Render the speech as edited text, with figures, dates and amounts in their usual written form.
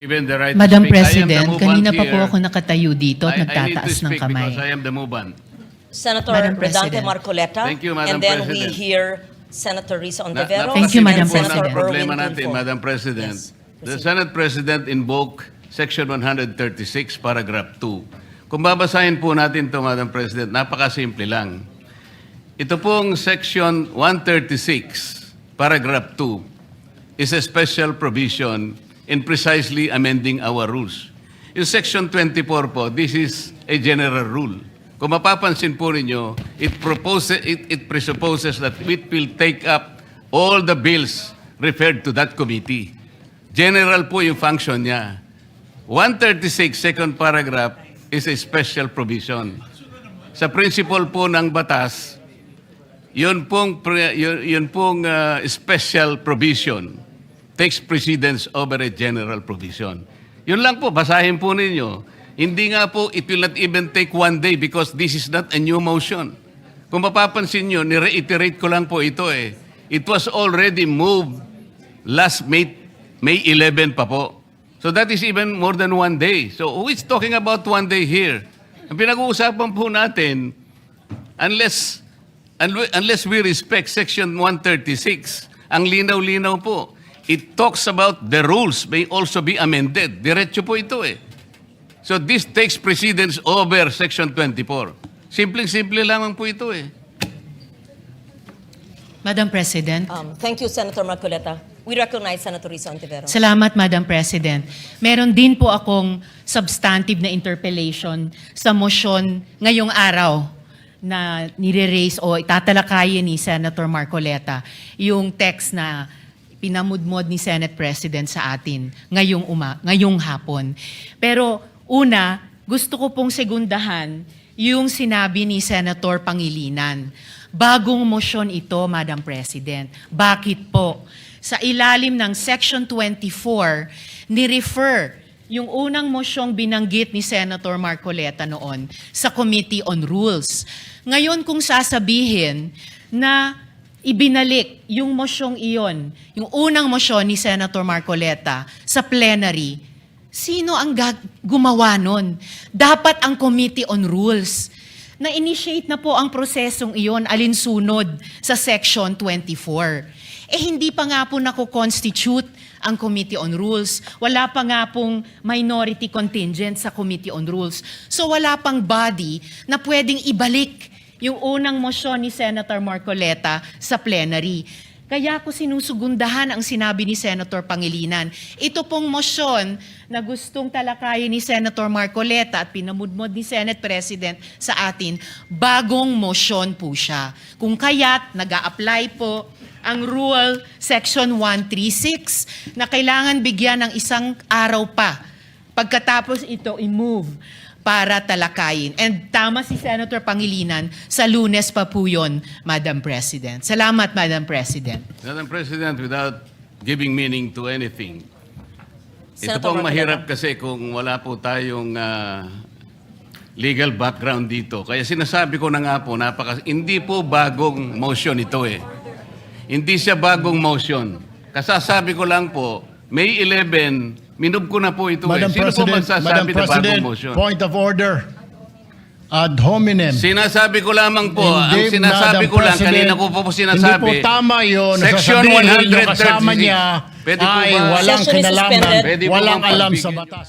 Given the right Madam to speak. I am the President, movant kanina pa po here. ako nakatayo dito at I need to nagtataas ng speak kamay. because I am the movant. Senator Madam Redante President. Marcoleta. Thank you, Madam And then we President. hear Senator Risa Ontiveros. Thank you, Madam and Senator President. Problema Erwin natin, Tulfo. Madam President. Yes, The proceed. Senate President invoked Section 136, Paragraph 2. Kung babasahin po natin ito, Madam President, napakasimple lang. Ito pong Section 136, Paragraph 2, is a special provision in precisely amending our rules. Yung Section 24 po, this is a general rule. Kung mapapansin po ninyo, it presupposes that it will take up all the bills referred to that committee. General po yung function niya. 136, second paragraph, is a special provision. Sa principle po ng batas, yun pong special provision takes precedence over a general provision. Yun lang po, basahin po ninyo. Hindi nga po, it will not even take one day because this is not a new motion. Kung mapapansin nyo, ni-reiterate ko lang po ito eh. It was already moved last May 11 pa po. So that is even more than one day. So who is talking about one day here? Ang pinag-uusapan po natin, unless we respect Section 136, ang linaw-linaw po, it talks about the rules may also be amended. Diretso po ito eh. So this takes precedence over Section 24. Simpleng-simple lamang po ito eh. Madam President. Thank you, Senator Marcoleta. We recognize Senator Risa Ontiveros. Salamat, Madam President. Meron din po akong substantive na interpellation sa motion ngayong araw na nire-raise o itatalakayin ni Senator Marcoleta yung text na pinamudmod ni Senate President sa atin ngayong hapon. Pero una, gusto ko pong segundahan yung sinabi ni Senator Pangilinan. Bagong motion ito, Madam President. Bakit po? Sa ilalim ng Section 24, ni-refer yung unang mosyong binanggit ni Senator Marcoleta noon sa Committee on Rules. Ngayon kung sasabihin na ibinalik yung mosyong iyon, yung unang mosyon ni Senator Marcoleta sa plenary, sino ang gumawa nun? Dapat ang Committee on Rules. Na-initiate na po ang prosesong iyon alinsunod sa Section 24. Hindi pa nga po nako-constitute ang Committee on Rules. Wala pa nga pong minority contingent sa Committee on Rules. So wala pang body na pwedeng ibalik yung unang mosyon ni Senator Marcoleta sa plenary. Kaya ko sinusugundahan ang sinabi ni Senator Pangilinan. Ito pong mosyon na gustong talakayin ni Senator Marcoleta at pinamudmod ni Senate President sa atin, bagong mosyon po siya. Kung kaya't nag-a-apply po ang Rule Section 136 na kailangan bigyan ng isang araw pa pagkatapos ito i-move para talakayin. And tama si Senator Pangilinan, sa Lunes pa po yun, Madam President. Salamat, Madam President. Madam President, without giving meaning to anything, ito Senator pong Marcoleta. mahirap kasi kung wala po tayong legal background dito. Kaya sinasabi ko na nga po, hindi po bagong motion ito eh. Hindi siya bagong motion. Kasasabi ko lang po, May 11, minub ko na po ito Madam eh. Sino po magsasabi na bagong motion? Point of order. Ad hominem. Sinasabi ko lamang po, ang Hindi, sinasabi Madam ko lang, President, kanina ko po sinasabi. Hindi po tama yun. Section Nasasabihin yung kasama 136. niya Pwede po ay ba? walang Session is kinalaman, suspended. Pwede po walang bang alam sa pagbigyan? batas.